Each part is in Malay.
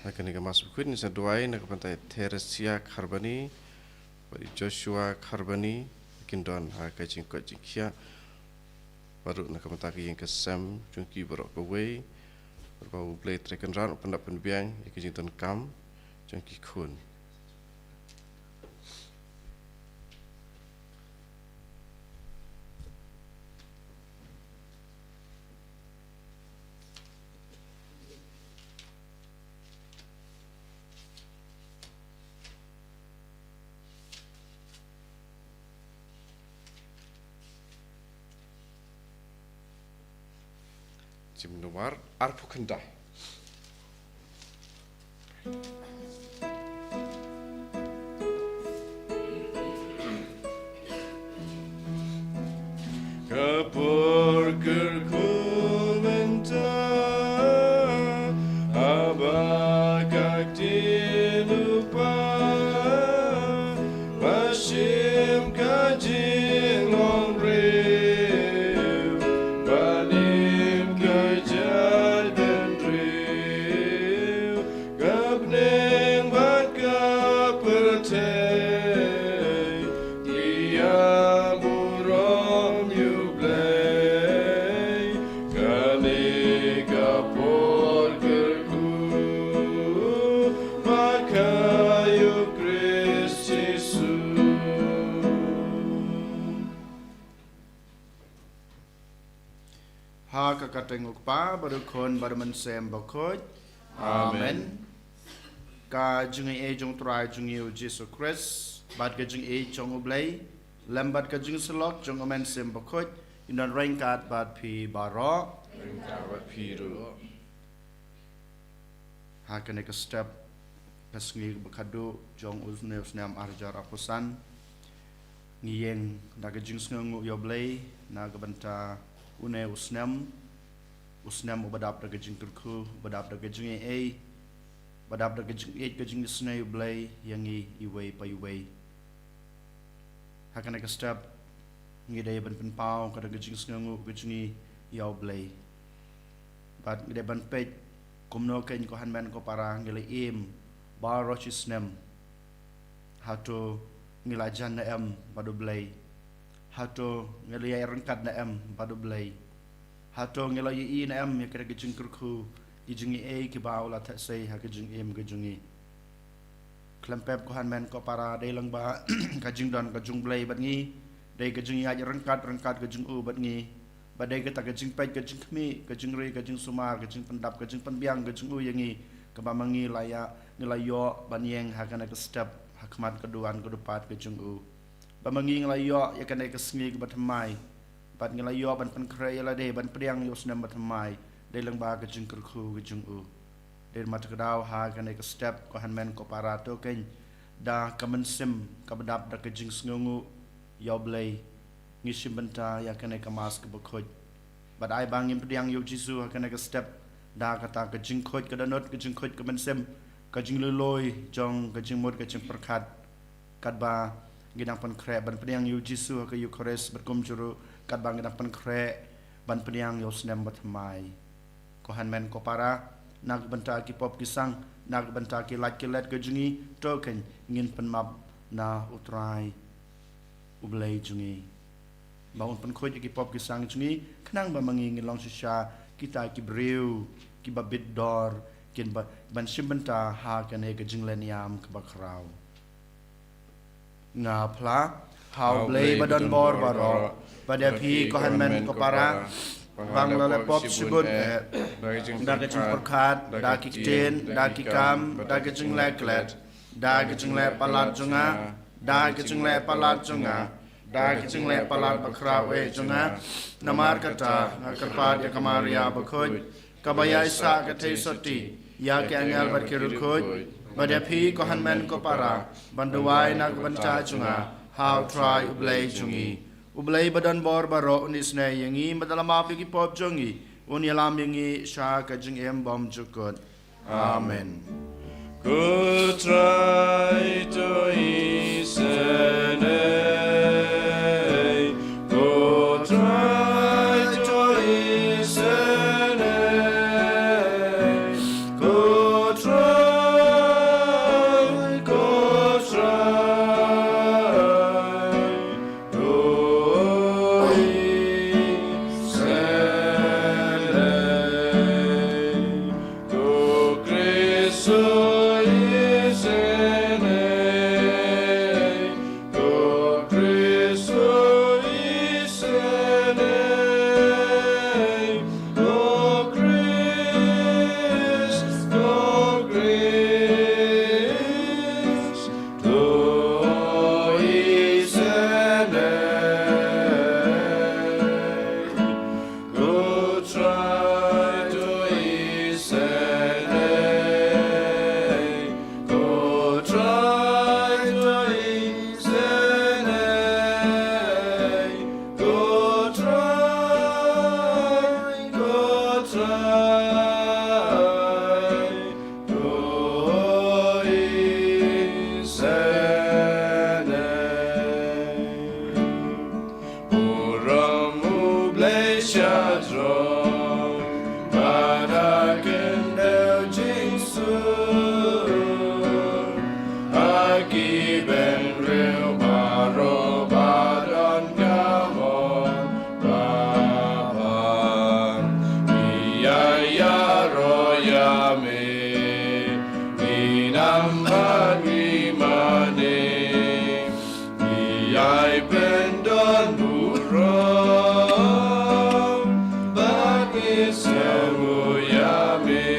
akan ikan mas Bakhuid ni seduai nak pantai Teresia Kharbani, bagi Joshua Kharbani, kindon harga jingkot jingkia, baru nak pantai yang kesem jungki baru kawai, baru play track and run pendak penbiang, yang jington kam, jungki kun. Nomor arpukendai. Kapur kerku mentah, abagak dilupa, pasim kajing long rev, banim kajal bendrev, gabneng bat kapertei, dia burom yublei, kali kapor kerku, maka Ïukharist Jisu. Ha kakatengok pa baru kon baru mensem Bakhuid. Amen. Ka jungi e jung trai jungi Jisu Christ, bat ka jung e jung ublay, lambat ka jung selok jung mensem Bakhuid, inan rengkat bat pi baro. Ringkabat piru. Ha kene ka step ka Sngi bakadu jung usneam arjar apusan. Ngiyeng da ka jung sngu yoblay na ka banta une usneam ubadap da ka jung turku, badap da ka jung e badap da ka jung snai ublay yangi iway pa iway. Ha kene ka step ngidai ban penpau ka da ka jung sngu ka jung yoblay. But ngidai ban pej kumno ken ko hanman ko para ngilai im baro chisnem hato ngilajan na em padu blay hato ngilai rengkat na em padu blay hato ngilai i na em ya kira gijing kurku gijing e ki baw la ta sei ha gijing em gijing klempep ko hanman ko para dai lang ba gijing don gijing blay bat ngi dai gijing ya rengkat gijing u bat ngi badai kita gajing pej gajing kemi gajing ri gajing sumar gajing pendap gajing penbiang gajing u yangi kebamangi laya ngelayo banyeng hakana ke step hakmat keduan kedupat gajing u bamangi ngelayo yakana ke Sngi ke batamai bat ngelayo ban penkre yala de ban priang yos nam batamai de lang ba gajing kerku gajing u de mat kedau hakana ke step ko hanmen ko para to ken da kamensim kabadap da gajing sngungu yoblay ngisim benta ya kena kemas ke Bakhuid. But I bangin pediang yu Jisu kena ke step da kata ke jingkhoid ke danot ke jingkhoid ke mensem ke jing loloi jong ke jing mot ke jing perkat kat ba ginang pan kre ban pediang yu Jisu ke Ïukharist berkum juru kat bang ginang pan kre ban pediang yu snem batmai. Ko hanmen ko para nak benta ki pop kisang nak benta ki lat ki let ke jingi token ngin penmap na utrai ublay jungi. Bangun Bakhuid ki pop ki sang jungi kenang ba mangi long sisha kita ki breu ki babit dor kin ba ban simbenta ha kan e ke jingleniam ke bakrau nga pla how blay badan bor baro pada pi ko hanmen ko para bang lale pop sibut da ke jing perkat da ki ten da ki kam da ke jingleklet da ke jingle palat junga da ke jingle palat junga da kicing le palat bakrau e junga namar kata kerpat ya kamaria Bakhuid kabaya isa kate soti ya ke angal bar kirukut badapi ko hanmen ko para banduai nak banta junga how try ublay jungi ublay badan bor baro unisne yangi madalama ki pop jungi unialam yangi sha ka jing em bom jukut amen. Good try to isene. Go try nampak imane Iai pendon burung bagi semuyame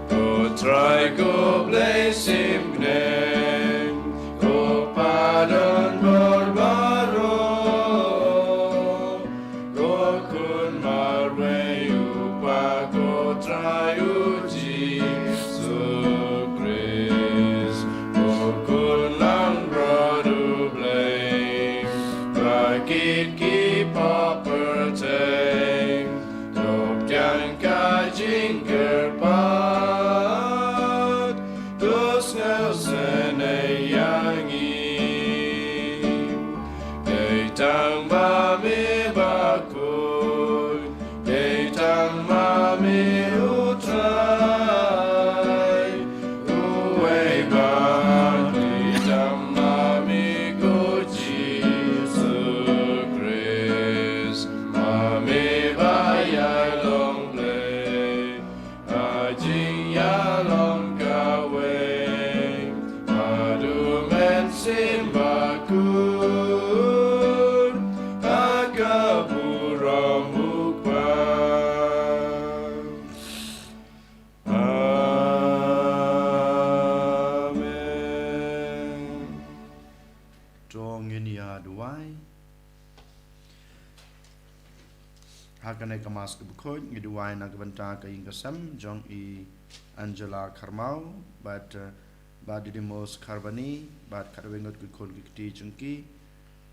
Ko try ko bless him name Ko pardon berbaro Ko kun marwe upa ko try uji Christ Ko kun lang brodu blame Bakit ki paperteng Top yang kajing kerpat Dus ngau senayangi Datang mami bakut Datang mami utrai Uwe bang Datang mami ko Jisu Christ Mami bayai long play Ajing ya long kaweng Madu men simbakun Agapura mukbang Amen Jong ini aduai. Hakane kamas ke Bakhuid ngiduai na gebenta ke ingasam jong I Angela Karmau bad didimos karbani bad kadwengot kul kiti jengki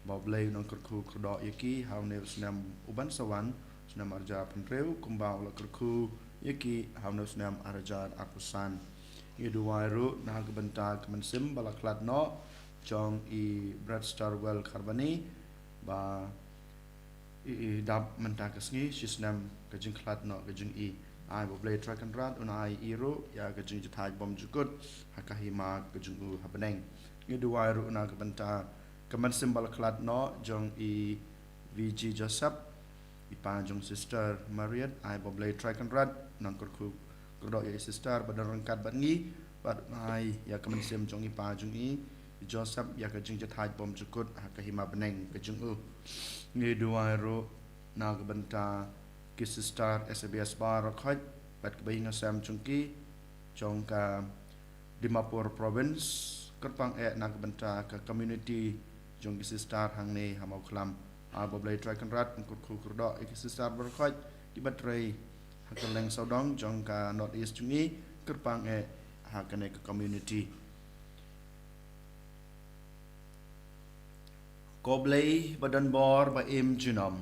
boblei non kurku kurdo yaki haune snam uban sawan snam arja penreu kumbau la kurku yaki haune snam arja akusan ngiduai ru na gebenta kemensim balaklat no jong I Brad Starwell karbani ba I dap mentak Sngi sisnam kajing klat no kajing I boblei track and rat un I iro ya kajing jitai bom jukut hakahima kajing habeneng ngiduai ru na gebenta kemen simbal klat no jong I VG Joseph I panjong sister Mariet I boblei track and rat nang kurku kurdo ya sister badan rengkat bangi bad I ya kemen sim jong I panjong I Joseph ya kajing jitai bom jukut hakahima beneng kajing ngiduai ru na gebenta ki sister SBS bar khaj bat kebainga sam chungki chongka Dimapur province kerpang na gebenta ke community jong ki sister hangne Mawkhlam boblei try kan rat kur kurdo ki sister bar khaj di batrei hakaleng saudong jongka north east chungi kerpang hakane ke community Koblei badan bor ba im jinom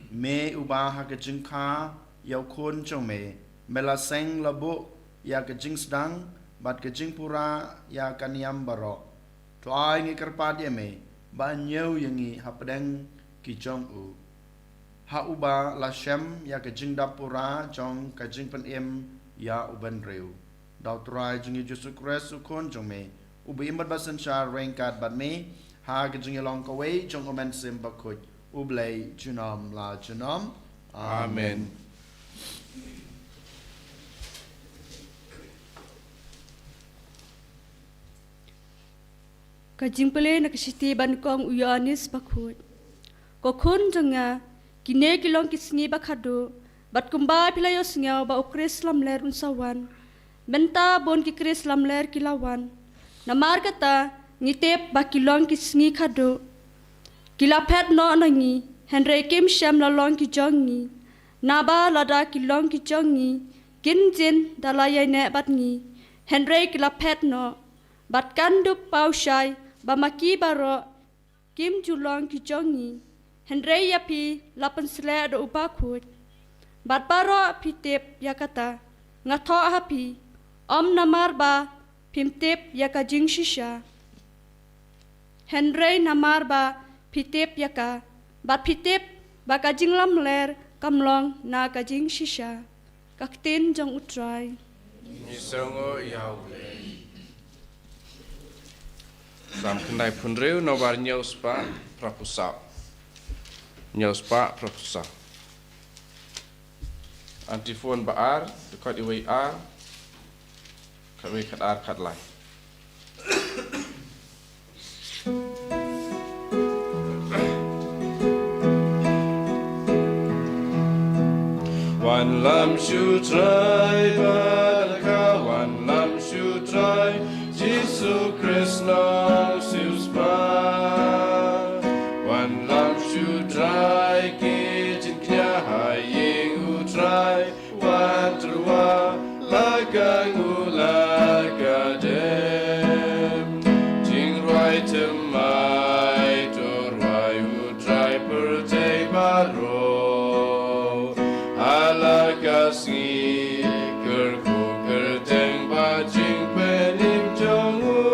me ubaha ke jingkha yau khun chong me melaseng labu ya ke jing Sdang bat ke jing pura ya kaniam baro to ai ngi kerpa dia me ba nyeu yangi hapdeng ki jong u ha uba la shem ya ke jing dapura jong ke jing pen im ya uban reu dau trai jing Jisu Christ khun chong me ubi imbat basan sha rengkat bat me ha gajing along kaway jong omen sim Bakhuid ublay junam la junam amen Kajing pele nak siti ban kong Ïukharist Bakhuid ko khun jonga kine kilong kisngi bakhado bat kumba pilayo sngau ba Ïukharist lamler unsawan benta bon ki Christ lamler kilawan namar kata ngitep bakilong kisngi khado kilapet no nangi henry kim sham lalong ki jongi naba lada kilong ki jongi kinjin dalaya ne batngi henry kilapet no bat kandup paushai bamaki baro kim julong ki jongi henry yapi lapan sle do Bakhuid bat baro pitep yakata ngatho hapi om namar ba pimtep yakajing shisha Henry namar ba pitep yaka bat pitep ba kajing lamler kamlong na kajing shisha kaktin jong utrai Nisongo yaule Sam kendai punreu nobar nyauspa prapusa Antifon baar dekat iwai ar kami khat lai One lamb should try, but one lamb should try. Jisu Christ knows his part. One lamb should try, kitchen knya haying who try. One trua lagang ulaga dem. Jing right to my to why who try per day baro. Sngi kerku kerteng bajing penim jongu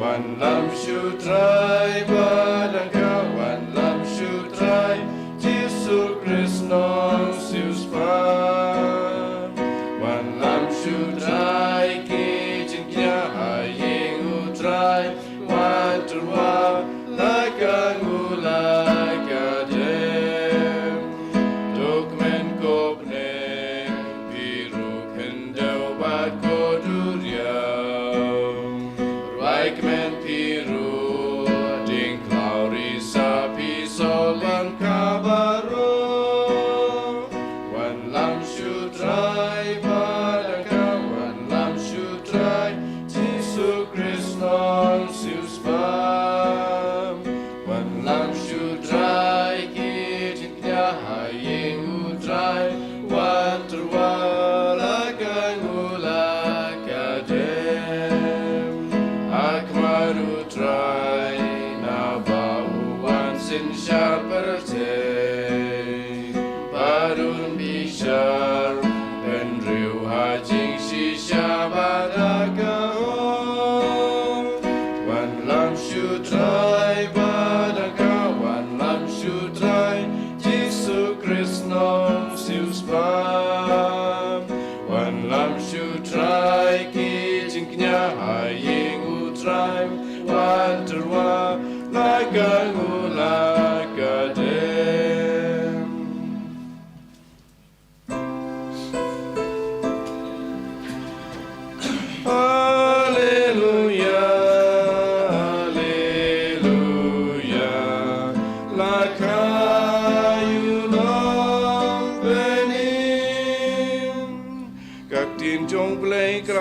One lamb should try badangka one lamb should try Jisu Christ knows his part One lamb should try kitchen knya haying u try One terwa lagang ulaga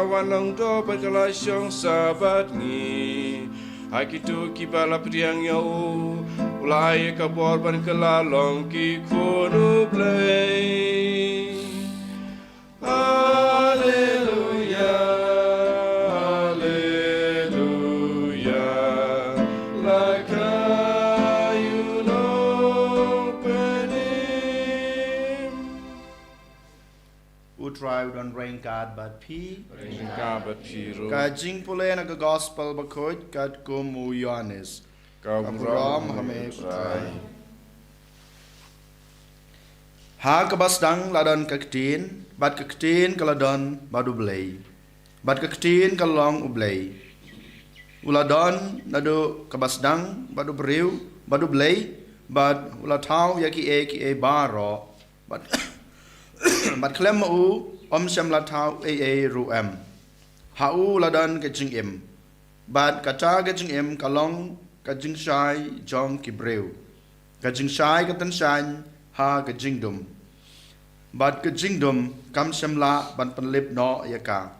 Wanang do berkelasyong sabat ni Akitu kibala priang yau Ulai kabor ban kelalong ki kunu play Haleluya Haleluya Lakayu no penim Utrai udon rain God but P Kajing pulai na gospel Bakhuid kat kumu Ïukharist. Kabram hame prai. Ha kabasdang ladon kaktin, bat kaktin kaladon badu blay. Bat kaktin kalong ublay. Uladon nado kabasdang badu beriu badu blay, bat ulatau yaki e baro. Bat bat klem u syam latau e ruam. Hau ladan kajing em, bad kata kajing em kalong kajing shai jong kibreu, kajing shai katan shan ha kajing dum, bad kajing dum kam semla ban penlip no yaka.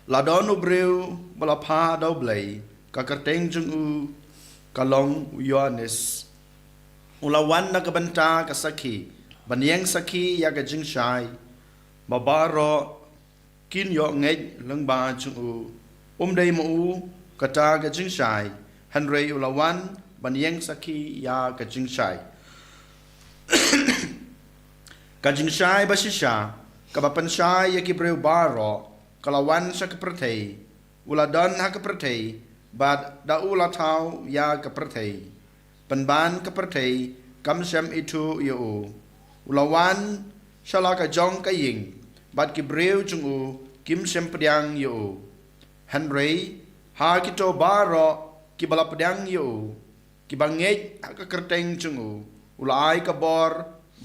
Ladon ubreu balapa doblay kakarteng jung u kalong Ïukharist. Ulawan na kabanta kasaki, banyeng saki ya kajing shai, babaro kin yo ngej leng ba chung u dei mu kata ga jing shai hanrei ulawan banyeng saki ya ga jing shai ga jing shai basisha ka bapan shai ya ki breu baro kalawan sa ka prthei uladon ha ka prthei bad da ula thau ya ka prthei panban ka prthei kam sem itu yo ulawan shala ka jong ka ying bad ki breu chung u kim sem pedang yo hanrei ha kito baro ki bala pedang yo ki banget ka kerteng chung u ulai ka bor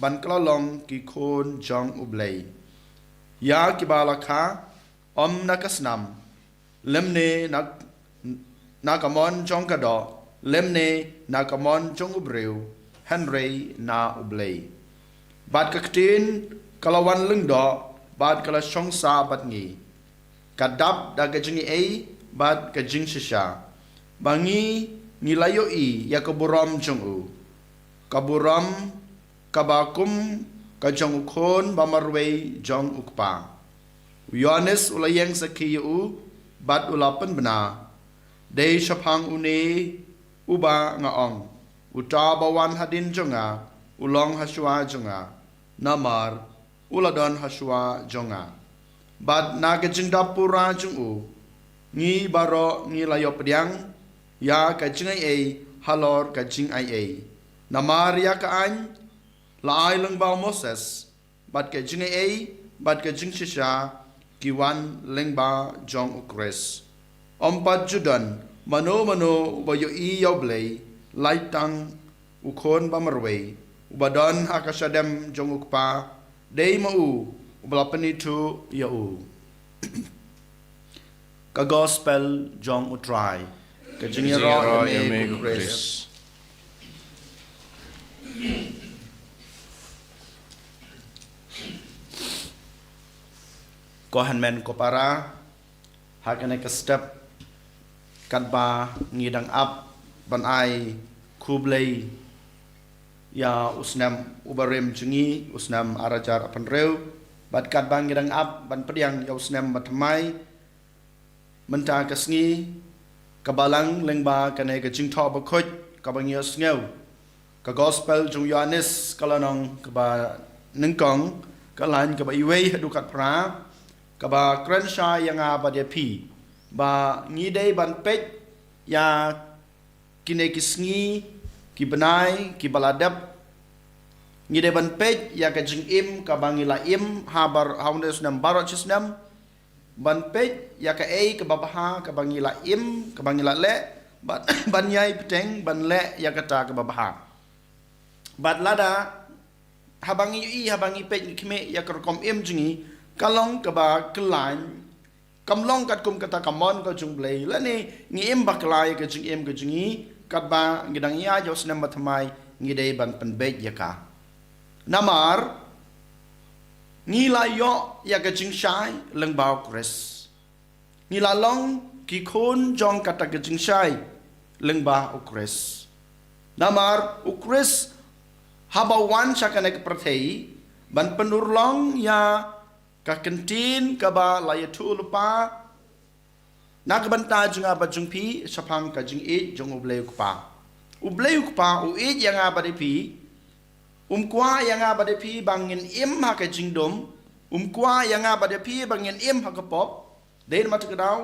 ban klalong ki khon jong ublei ya ki bala kha nakasnam lemne nakamon jong kado lemne nakamon jong ubreu Henry na ublei bad kaktin kalawan lengdo bad kala shongsa bat ngi kadap da gajingi ei bad gajing shisha bangi nilayo I ya kaburam jong u kaburam kabakum kajong ukon bamarwei jong ukpa Ïukharist ulayang sakiyu bad ulapan bena dei shapang une uba ngaong uta bawan hadin jonga ulong haswa jonga namar uladon haswa jonga bad nagajing dapura jongu ngi baro ngi layo pediang ya kajing ai halor kajing ai namar ya ka an lai leng bau Moses bad kajing ai bad kajing shisha kiwan leng ba jong Ïukharist Ompat Judan mano bayo I yoblei laitang ukon bamarwei ubadon hakasadem jong ukpa dei mau ubalapanitu yau ka gospel jong utrai ka jingiro eme Ïukharist ko hanmen ko para hakane ka step kadba ngidang up ban ai kublei ya usnam ubarem jungi usnam arajar apanreu bat kadba ngidang up ban pediang ya usnam batmai menta ka Sngi kabalang lengba kane ka jingtho Bakhuid kabangya sngew ka gospel jong Ïukharist kalanong kaba nengkong kalan kaba iwei hadukat pra kaba krensha yang abade pi ba ngidei ban pet ya kine ki Sngi ki benai ki baladap ngidei ban pet ya ka jing im ka bangila im habar haundes nam barot chisnam ban pet ya ka ei ka babaha ka bangila im ka bangila le ban yai peteng ban le ya kata ka babaha bat lada habangi I habangi pet kime ya ka kom im jingi kalong kaba kelan kamlong kat kum kata kamon ka jumblei la ni ngi im baklai ka jing im ka jingi kat ba ngidang ya jo snem batmai ngidei ban penbet ya ka namar ngi la yo ya ka jing shai leng ba Ïukharist ngi la long ki khon jong kata ka jing shai leng ba Ïukharist namar Ïukharist habawan shakanek prathei ban penurlong ya ka kentin ka ba layatu lupa nak banta junga ba jungpi sapang ka jing e jong ublei ukpa u e yang abade pi kwa yang abade pi bangin im ha ka jing dom kwa yang abade pi bangin im ha ka pop den mat ka daw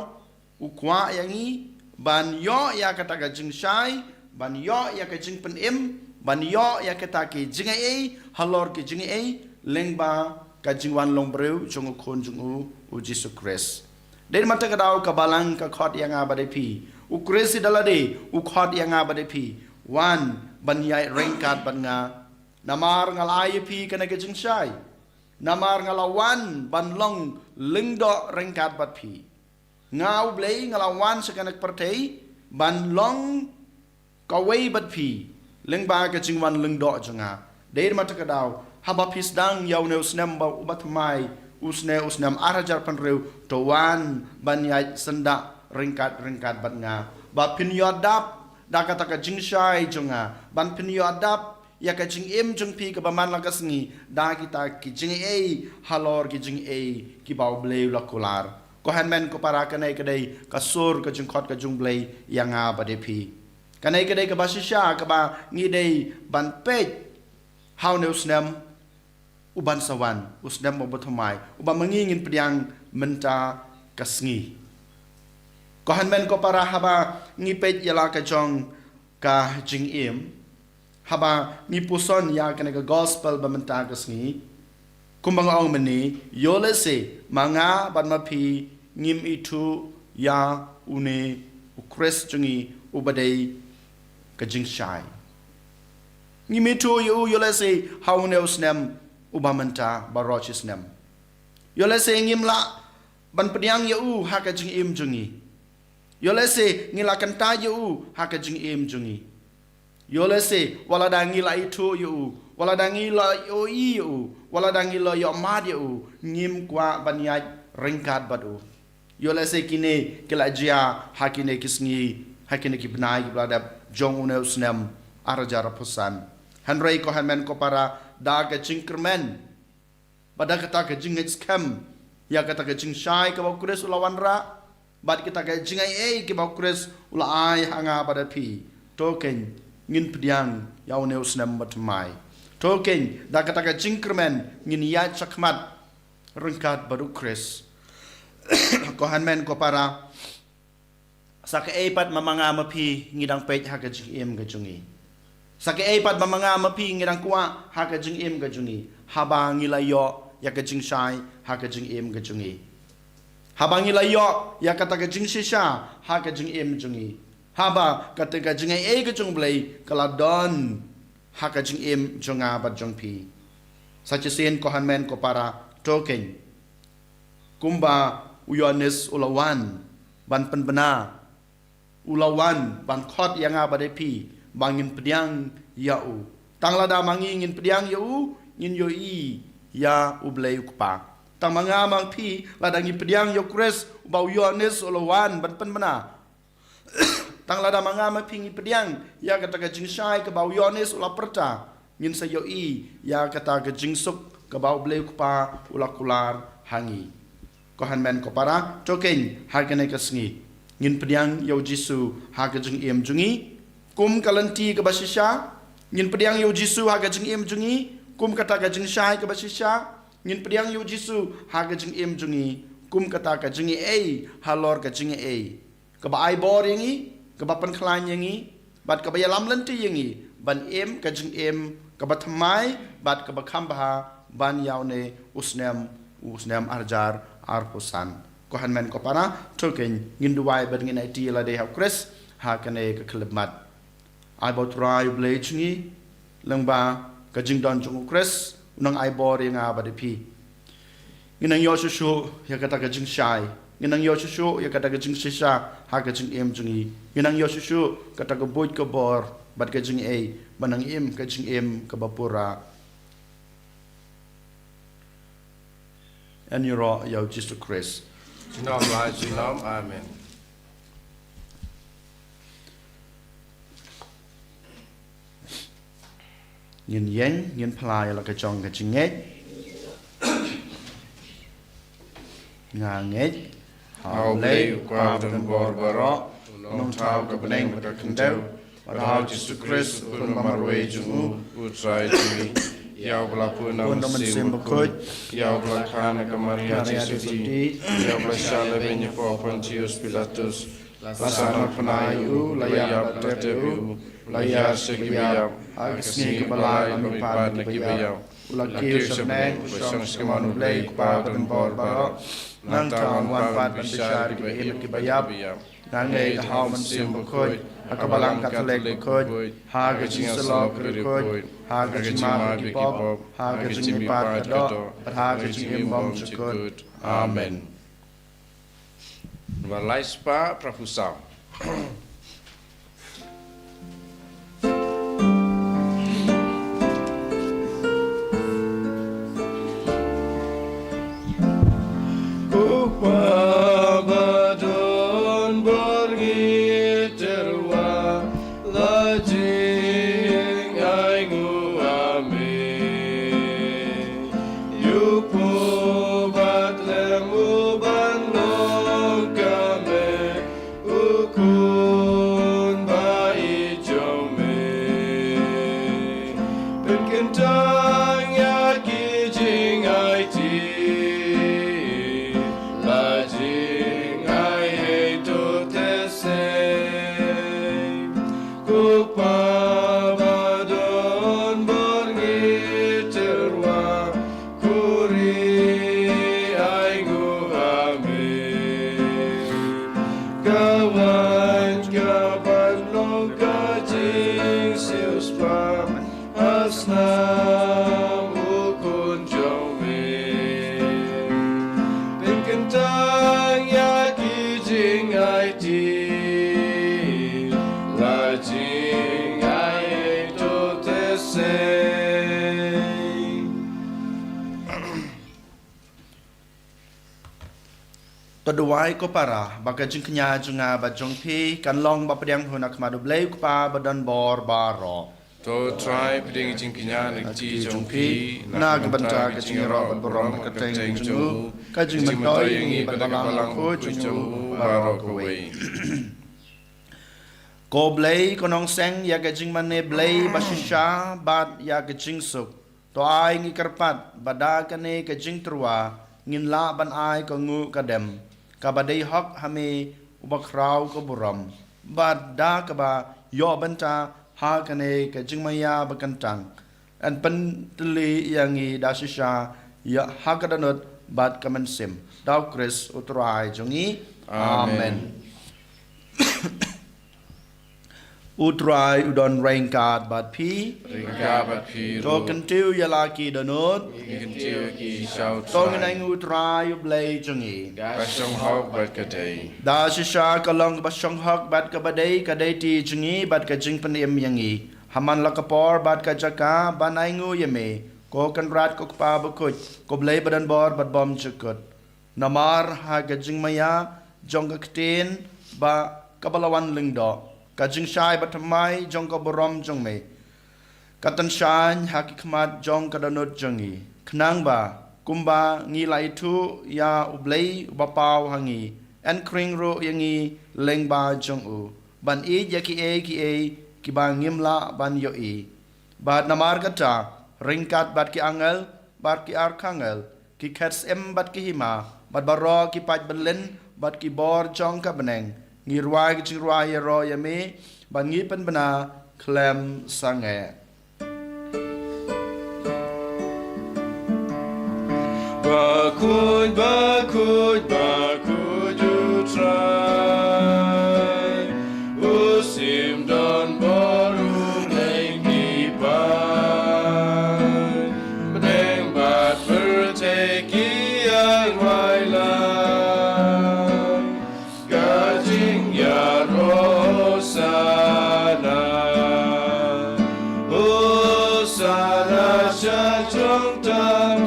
kwa yang I ban yo ya kata ka jing shai ban yo ya ka jing pen im ban yo ya kata ki jing e halor ki jing e lengba ka jingwan long breu jong khon jong u Jisu Christ den mata ka daw ka balang ka khot yang abade pi Ïukharist dalade u khot yang abade pi wan ban yai rengkat ban nga namar ngalai pi kana ka jing shai namar ngalawan ban long lengdo rengkat bat pi ngau blei ngalawan sekanak pertei ban long kawai bat pi lengba ka jingwan lengdo jonga den mata ka daw haba Sdang yau ne usnam ba ubatmai usnam arajar panreu towan banyai senda ringkat bat nga ba pinyadap da kata ka jingshai jonga ban pinyadap ya ka jing im jung pi ka baman la ka Sngi da kita ki jing e halor ki jing e ki bau bleu la kolar ko hanmen ko para kanai kadai ka sur ka jing khot ka jung blei yanga ba de pi kanai kadai ka basisha ka ba ngi dei ban pet how ne usnam uban sawan usnam obotomai uba mangingin pediang menta ka Sngi ko hanmen ko para haba ngi pet yala ka jong ka jing im haba ngi puson ya kana ka gospel ba menta ka Sngi kumbang ong meni yole se manga ban mapi ngim itu ya une Ïukharist jungi ubadei ka jing shai ngim itu yole se haune usnam ubamenta baroch isnem yole se ngim la ban pediang yau haka jing im jungi yole se ngilakan ta yau haka jing im jungi yole se wala da ngila itu yau wala da ngila yo iu wala da ngila yo mad yau ngim kwa banyaj ringkat badu yole se kine kelajia hakine kisngi hakine kibnai blada jong une usnem arjara pusan hanrei ko hanmen ko para da ka jingkermen pada kata ka jingets kam ya kata ka jing shai ka bakures ulawan ra bad kita ka jingai ke bakures ula ai hanga pada pi token ngin pediang ya une usnem matmai token da kata ka jingkermen ngin ya chakmat rengkat baru kres ko hanmen ko para saka epat mamanga mapi ngidang pej haka jing em ga jungi saka epat mamanga mapi ngidang kwa haka jing em ga jungi haba ngilayo ya ka jing shai haka jing em ga jungi haba ngilayo ya kata ka jing shisha haka jing em jungi haba kata ka jing e ga jung blai kala don haka jing em junga bat jung pi sachen ko hanmen ko para token kumba uyonis ulawan ban penbena ulawan ban khot yang abade pi bangin pediang yau tanglada mangi ngin pediang yau ngin yo i ya ublei ukpa tang manga mang pi ladangi pediang yo kres bau yones ulawan ban penbena tanglada manga mang pi ngi pediang ya kata ka jingshai ke bau yones ula perta ngin sa yo i ya kata ka jingsuk ke bau blei ukpa ula kular hangi ko hanmen ko para token hargane ka sngi ngin pediang yo Jisu haga jing em jungi kum kalanti ka basisha ngin pediang yo Jisu haga jing em jungi kum kata ka jing shai ka basisha ngin pediang yo Jisu haga jing em jungi kum kata ka jing e halor ka jing e ka ba ai bor yangi ka ba pan khlan yangi bat ka ba yalam lanti yangi ban em ka jing em ka ba thamai bat ka ba khamba ban yaune usnem arjar arpusan ko hanmen ko para token nginduai ber ngin IT la de ha kres ha kane ka klebmat ai bo trai blejngi lengba ka jingdon jung kres unang ai bor nga ba de pi nginang yo shu ya kata ka jing shai nginang yo shu ya kata ka jing shisha ha ka jing em jungi nginang yo shu kata ka boit ka bor bat ka jing e banang em ka jing em ka bapura and you're your Jisu Christ. Amen. Nhìn yen, nhìn plai là cái chong cái ching ngết, ngà ngết, hào lê qua đền bò baro, nông thảo cái bên anh cái khăn đeo, và hào Jisu Christ bên mà ruồi chung u trai chung Yau bela pun sim Bakhuid, Yau bela khana kamaria Jisu, Yau bela shala benya for Pontius Pilatus, Lasana panayu, layar tertebu, layar segibiyam, agsni kebalai mipad nakibiyam, ulakir sabneng, usang skemanu blay kupad dan borbaro, nang taon wanpad bishar kibahim kibayab, nangai hauman sim Bakhuid, akabalang Katolik Bakhuid, haga jinsalok Bakhuid, haga jimar kipop, haga jimipad kado, haga jimbom cukut. Amen. Walai spa prafusau. Cool. Toduai ko para baka jing kenya junga ba jong pi kan long ba pediang hunak madu blei ko pa badan bor baro To try piding jing kinya nek ji jong pi na gebanta ke jing ro ban borom ka teng jungu ka jing mentoi ngi ban balang ko jungu baro ko wei ko blei ko nong seng ya ka jing mane blei ba shisha bat ya ka jing suk to ai ngi karpat bada ka ne ka jing trua ngin la ban ai ko ngu ka dem kabadai hak hame ubakrau ko buram bad da kaba yo banta ha kane ke jingmaya bakantang an pen tli yangi dasisha ya hakadanot bad kamansim daw Chris utrai jongi amen utrai udon rainkat bad pi to kentiu yalaki danot to nang utrai ublay jongi Basong hok bat kadai. da shisha kalong basong hok bat kabadai kadai ti jongi bat ka jing panim yangi haman lakapor bat ka jaka banai ngu yame ko kan rat ko pa bakut ko blay badan bor bat bom chukut namar ha ka jing maya jong ka ktin ba kabalawan lingdo kajing shai batamai jong ka borom jong me katan shan haki khmat jong ka danut jongi khnang ba kumba ngi lai thu ya ublei bapau hangi en kring ro yangi leng ba jong u ban e ya ki ki ba ngimla ban yo e ba namar kata ringkat bat ki angel bat ki arkangel ki khats em bat ki hima bat baro ki pat belen bat ki bor jong ka beneng ngi ruai ki ching ruai ro ya me ban ngi pen bana klem sange Bakhuid, Bakhuid, Bakhuid, you try. Usim don boru lengi pai. Bedeng bat berteki yang wailan. Gajing ya rosana. Hosana syajong tam.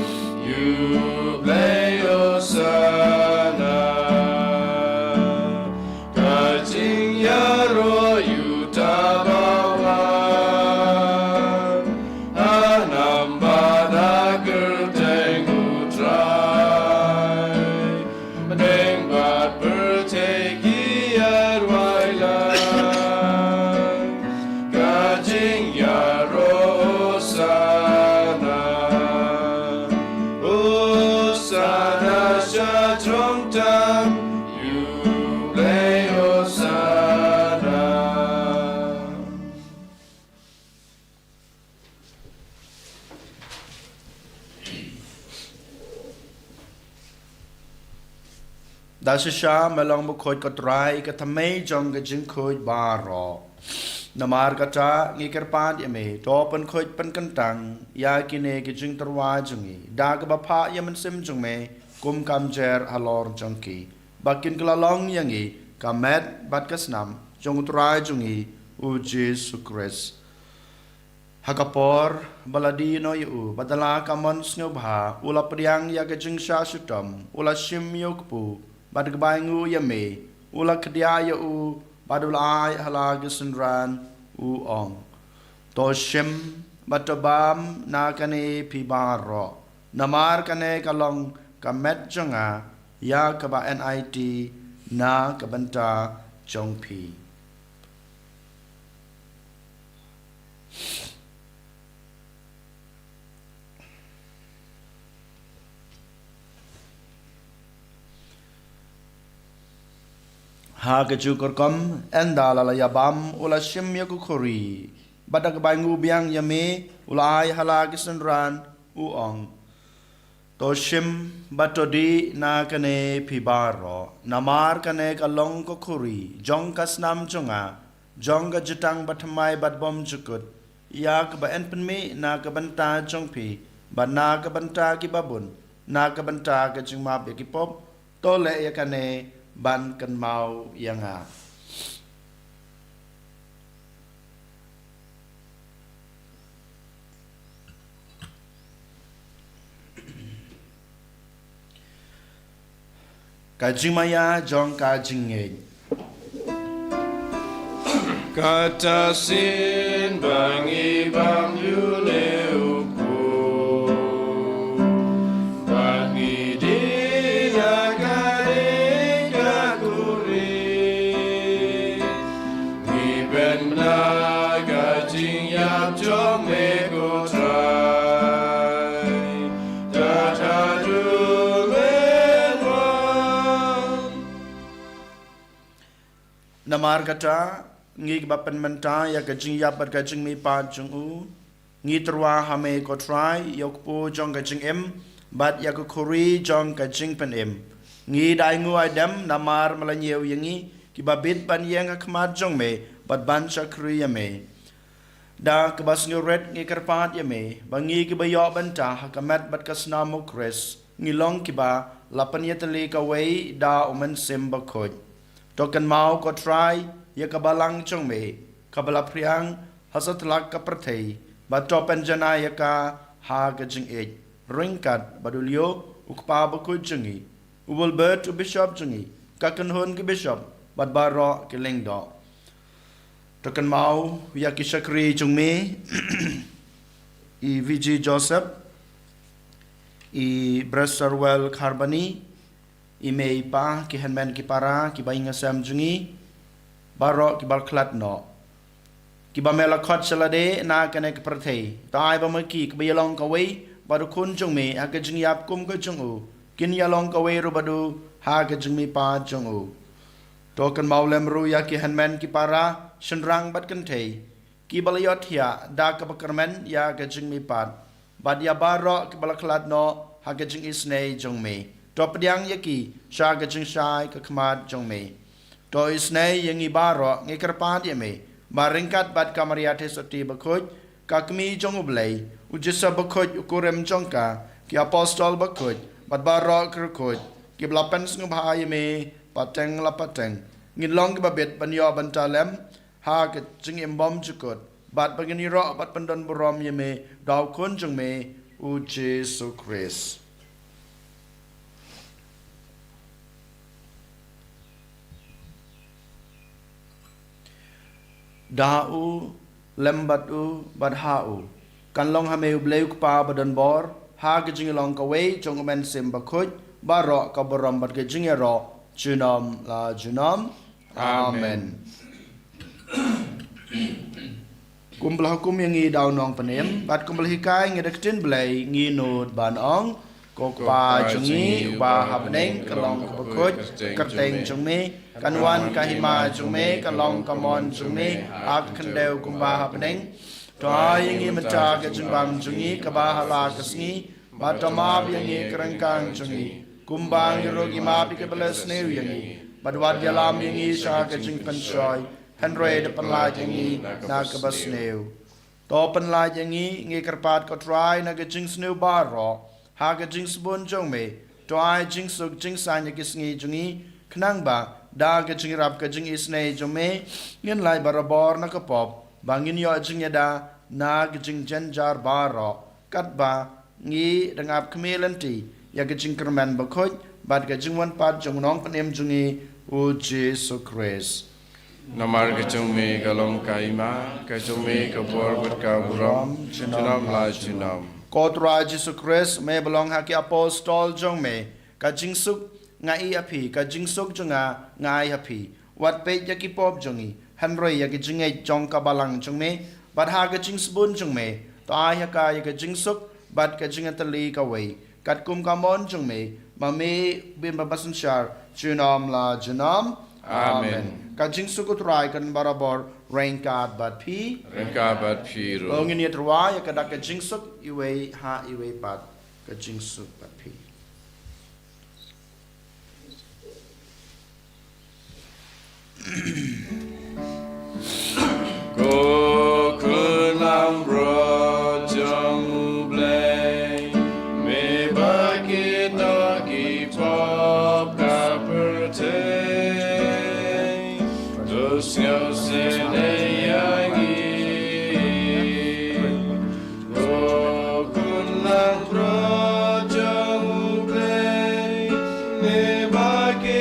You play your sana, kajing yaro you tabawan, anam bada gerteng utrai, bedeng bat berteki arwailan, kajing yaro sana. Sana syajong tam you play Osana. dasisha melong bukhoj katrai katamay jong ka jing khoj baro namar kata ngikirpan yame topen khoj pen kentang ya kine ki jing terwa jongi dag bapa yamen sim jong me kum kam jer halor jongki bakin kelalong yangi kamet bat kasnam jong utrai jongi u Jisu Khrist hakapor baladi no yu badala kamon snubha ula priang ya ka jing sha sutam ula shim yokpu bad gbaingu yame ula kdia yu badulai halag sunran u ong to shim batabam na kane pibaro namar kane kalong kamet jonga ya kaba NIT na kabanta jongpi ha ke cukur kom endala la yabam ula shim ya kukuri badak bangu biang yame ulai hala kisenran uong to shim batodi na kane pibaro namar kane kalong kukuri jong kasnam jonga jong ka jutang batmai batbom jukut yak ba enpenme na ka banta jongpi ba na ka banta ki babun na ka banta ka jingma be ki pop to le ya kane ban kan mau yanga Kajing maya jong kajing ngej. Kata sin bangi bam yule uku bangi dina kare kakuri ni ben na kajing yap jong me ko try tata du Namar kata ngi bapan menta ya kajing ya bat kajing mi pa jung u ngi terwa hame ko try yok po jong kajing em bat ya ko khori jong kajing pen em ngi dai ngu adam namar malanyeu yangi ki babit ban yang khmat jong me bat ban chakri ya me da ke bas ngi red ngi karpat ya me bangi ki bayo banta hakamat bat kasna Ïukharist ngi long ki ba lapan ya tali ka wei da uman sim Bakhuid token mau ko try ya kabalang chong me kabala priang hasat lak ka prathei ba topen jana ya ka ha ka jing e ringkat badulio ukpa Bakhuid jungi ubul bet u bishop jungi ka kan hon ki bishop bad baro ki lengdo token mau ya ki shakri chung me I VG Joseph I Bresarwell Kharbani I mei pa ki henmen ki para ki bainga sam jungi baro ki balklat no ki ba mela khot salade na kane ki prathei tai ba ma ki ba yalong ka wei badu kun jung me ha ka jing yap kum ka jung u kin yalong ka wei ru badu ha ka jing me pa jung u token Mawkhlam ru ya ki henmen ki para shenrang bat kan thei ki balayot ya da ka bakarmen ya ka jing me pa bad ya baro ki balklat no ha ka jing isnei jung me Top diang yaki sha ka jing shai ka khmat jong me to isnei yangi baro ngi karpat ye me baringkat bat kamaria the soti Bakhuid ka kmi jong ublei ujisa Bakhuid ukurem jongka ki apostol Bakhuid bat baro Bakhuid ki blapen sng bha ye me pateng la pateng ngi long ki babet banyo bantalem ha ka jing embom jukut bat bagini ro bat pandon borom ye me daw kun jong me u Jisu Khrist Da'u lembatu badha'u kan long hame ubleu pa badan bor ha ke jing long ka wei jong men sim Bakhuid baro ka borom bad ke jing ro junom la junom amen kumblah hukum yang ngi daw nong panem bat kumblah hikai ngi dektin blai ngi nut ban ong kok pa jungi ba hapneng kalong Bakhuid kateng jong me kanwan kahima jume kalong kamon jume ak khandeu kumba hapneng toy ngi macha ke jumbang jungi kabahala kasni batama yangi krangkang jungi kumbang rogi ma bi ke belas ne yangi badwad yalam yangi sha ke jing panchoy henre de panla yangi na ke basneu to panla yangi ngi karpat ko try na ke jing sneu baro ha ke jing spon jongme toy jing suk jing san ye kisngi jungi khnang ba da ke jing rap ke jing isnei jome ngin lai barabor na ka pop bangin yo jing da na ke jing janjar baro kat ba ngi dangap kmelanti ya ke jing kerman Bakhuid bad ke jing wan pat jong nong panem jungi u Jisu Khrist Namar ke jong me kalong kaima ke jong me ka bor bat ka buram junam la junam Kotra Jisu Khrist me belong haki apostol jong me ka jing suk ngai api ka jing suk jonga ngai api wat pe ya ki pop jongi hanroi ya ki jingai jong ka balang jong me bad ha ka jing spun jong me to ai ha ka ya ka jing suk bad ka jing atali ka wei kat kum ka mon jong me ma me bim ba basan shar junam la junam amen ka jing suk utrai kan barabor rain card bad pi ro ngin yet rwa ya ka da ka jing suk iwe ha iwe bad ka jing suk bad pi Ko kunam bro jong blay me bakit no ki pop ka perte dos yo sene yangi ko kunam bro jong blay me bakit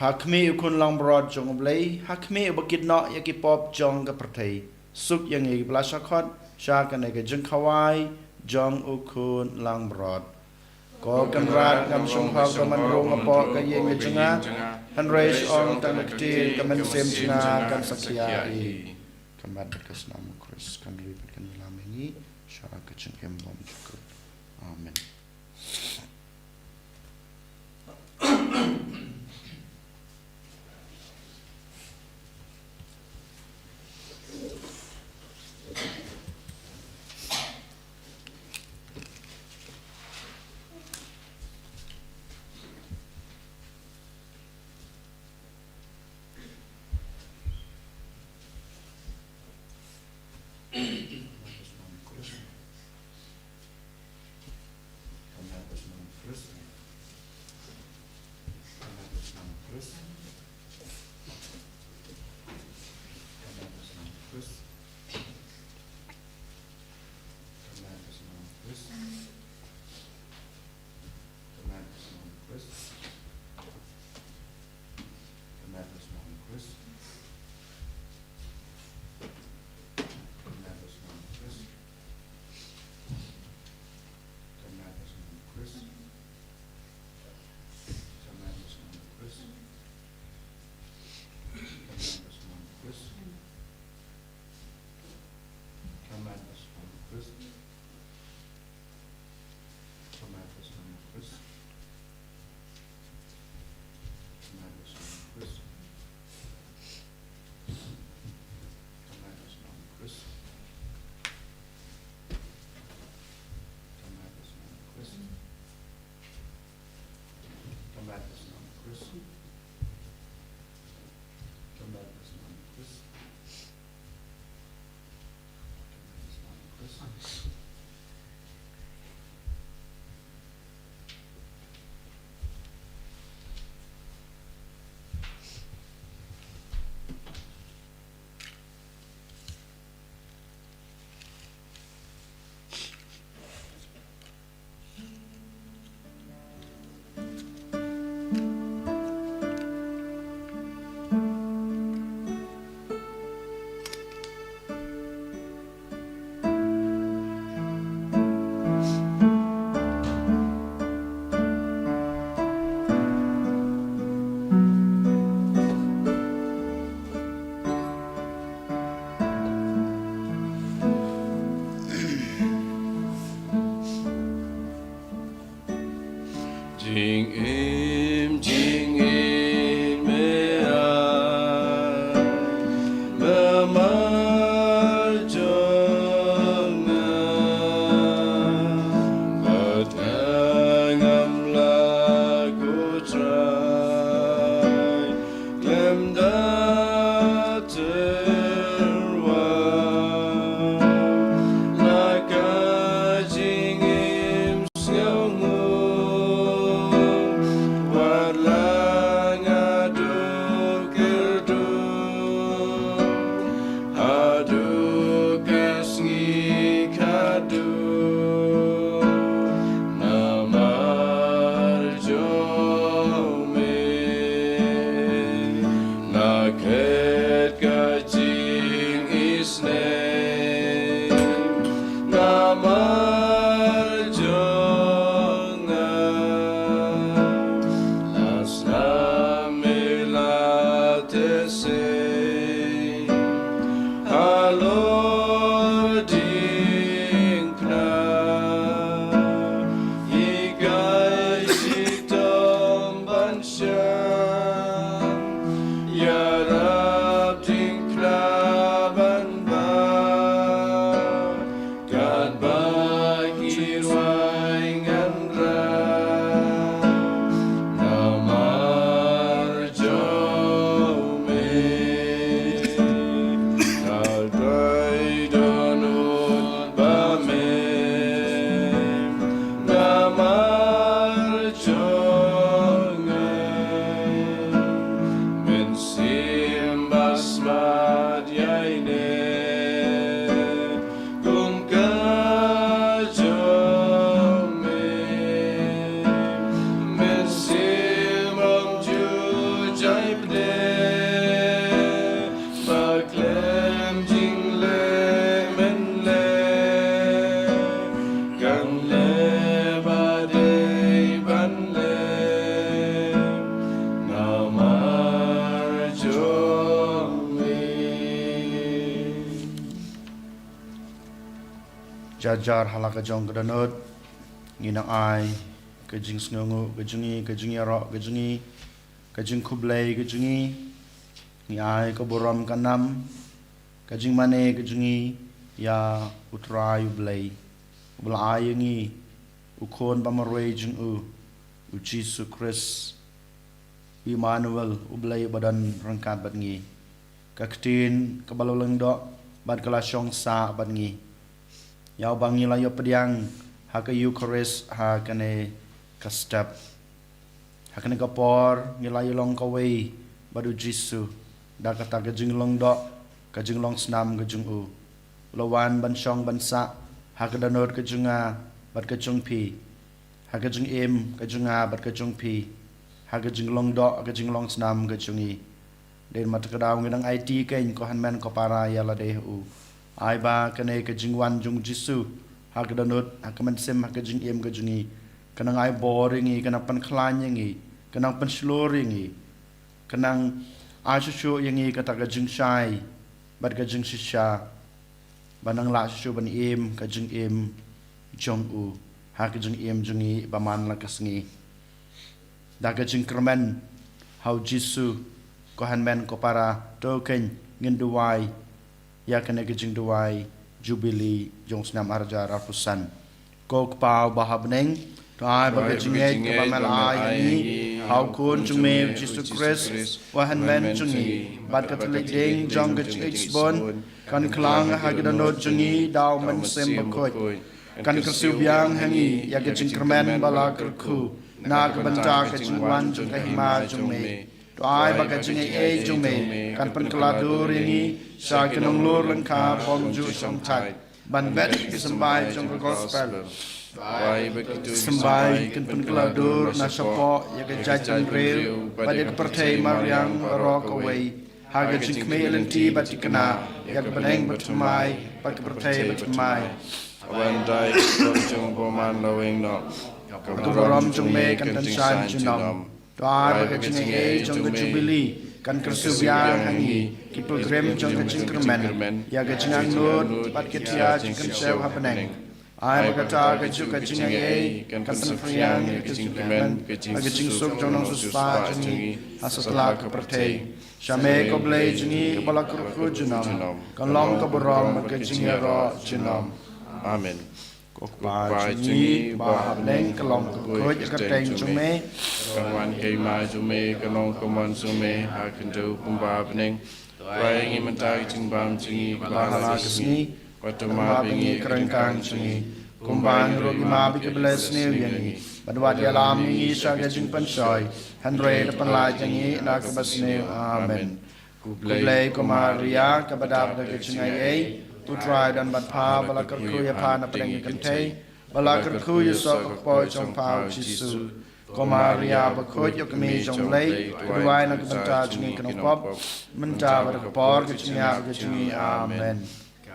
Hakmi ukun lang broad jong blay, hakmi ubakid no yakipop jong kapratay. Suk yang ig blasakot, sya kanega jeng kawai, jong ukun lang broad. Ko kan rat ngam sung ha ka man rong apo ka yeng ge jenga, han reis ong tan kti ka man sem jenga kan sakya I. Kamat bekas nama Khrist kan ribet kan ilamengi, sya ka jeng kem bom cukup. Amen. Jing im me ma jong ngam la go try lem da terwa la ka jing im sngau love. jajar halaka jong kedanut nginang ai kejing sngungu kejingi ro kejing kublai kejingi ni ai ko boram kanam kejing mane kejingi ya utrai blai bla ai ngi ukon pamarwe jing u Jisu Khrist Emmanuel ublai badan rangkat bat ngi kaktin kabaloleng do bad kalasyong sa bat ngi yau bangi layo pediang ha ka Ïukharist ha kane kastap ha kane kapor ngilayo long kawai badu Jisu da kata kajing long do kajing long snam kajing u lawan ban syong ban sa ha ka danot kajunga bat kajung pi ha kajing em kajunga bat kajung pi ha kajing long do kajing long snam kajungi den mat kadaw ngidang IT kain ko hanmen ko para yala de u ai ba kane kajing wan jung Jisu ha kadanut ha kaman sem ha kajing em kajungi kanang ai boring kanang pan khlan yangi kanang pan sloring kanang ashu yangi kata kajing shai bat kajing shisha banang la shu ban em kajing em jong u ha kajing em jungi baman la kasngi da kajing kermen how Jisu ko hanmen ko para token ngin duwai ya kane kajing duwai jubilee jong snam arja rafusan ko pau bahabneng to ai ba kajing ke ba mal ai ni how kun jung me Jisu Khrist wa hanmen jungi bat katolik ding jong kajing bon kan klang ha gidanot jungi daw man sem bakoi kan kasubyang hangi ya kajing kermen bala kerku na kabanta kajing wan jung kahima jung me to ai ba kajing jung me kan pen keladur ini sa kenong lur lengka pom ju som tai ban bet sembai jong gospel sembai kan pen keladur na sopo ya kajang real pada pertai mariang rock away haga jing me lenti batikana ya beneng batmai pak pertai batmai awan dai jong boman lawing no Kabaram jong me kan tansan junom doa bagi jing jong jubilee kan kersubyang hangi ki program jong kajing kermen ya kajing anut pat ketia jing sew happening ai bagata kajing kan tanfriang kajing kermen kajing sok jong nong suspa jing asatla ke pertai Shame ko blai jingi bala kurku junom kan long kabaram kajing ro junom amen ba jingi ba habneng kalong ko kateng jume kawan ke ma jume kanong komon jume ha kendo kumba bneng rai ngi mentai jingbam jingi bahala kesni watuma bingi kerengkang jingi kumbang rogi ma bi kebles ne yangi badwa dia lam ngi sa ga jing pansoi hanre depan la jingi na kebasne amen kublai ko maria kabadab da jingai Putra dan batpa bala kerku ya pa na pedang kentei bala kerku ya sok po jong pau Jisu ko Maria Bakhuid yo kami jong lei duai na kebenta jingi kenong pop menta bar kapor kejinya kejingi amen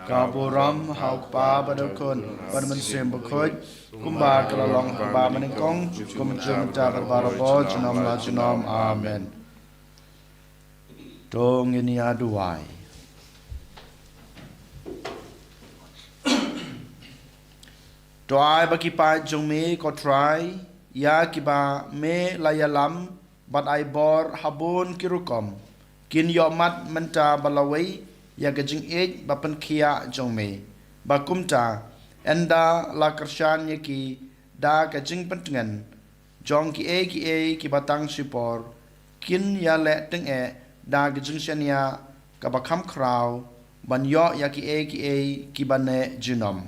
ka buram hau pa badokun bar mensem Bakhuid kumba kelalong kumba meningkong kumjum ta barabo jinom la jinom amen dong ini aduai Doai bagi pa jong me ko try ya kiba me layalam bat ai bor habun kirukom kin yomat menta balawai ya gajing ej bapan kia jong me bakumta enda la kershan ki da gajing pentengan jong ki ki batang sipor kin ya le teng da gajing shania kabakam kraw ban yo ya ki bane jinom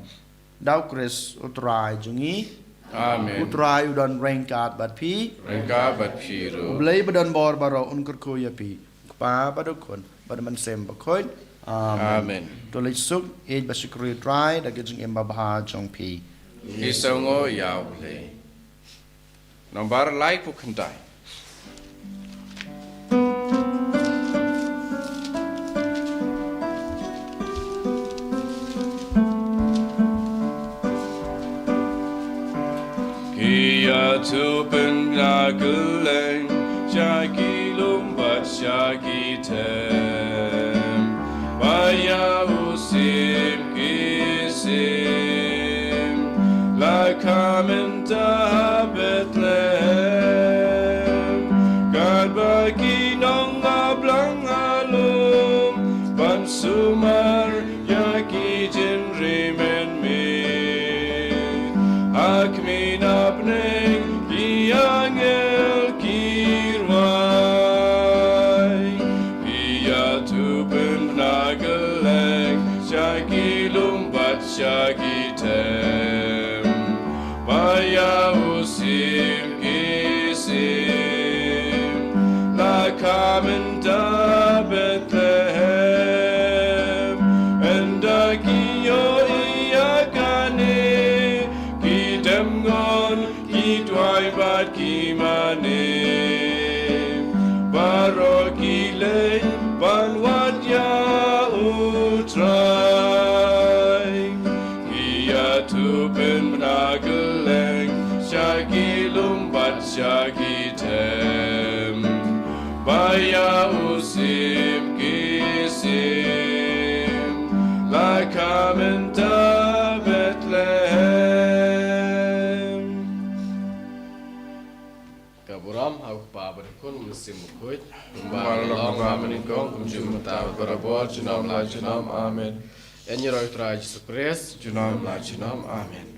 Dau Kris utrai jungi amen utrai udan rengkat bat pi ru blai badan bor baro unkur ko ya pi pa badukon badaman sem bakoi amen to le suk ej basikri trai da gejing emba bah jong pi isongo yaw le nombar like pu khandai tu pengagulan jagi lombat jagi tem baya usim kisim Kamenta Bethlehem God bagi nong ablang alum Ban sumar yaki jin rimen me Akmin apneng Iangel kirwai Iya tupen nageleng Syaki lumbat syaki tem Maya usim isim Lakamenta Bethlehem Endakiyo iyakane Kidemgon kitwai bat kimane Barokile banwadya utrai Iya tupen menageleng Syaki lumbat syaki tem Baya usim kisim Lakamenta Bethlehem Kaburam aku pabarikun musim Bakhuid Kumbalong pabarikun kumjumta berabot Junam la junam amin Enyi roh Jisu Khrist Junam la junam amin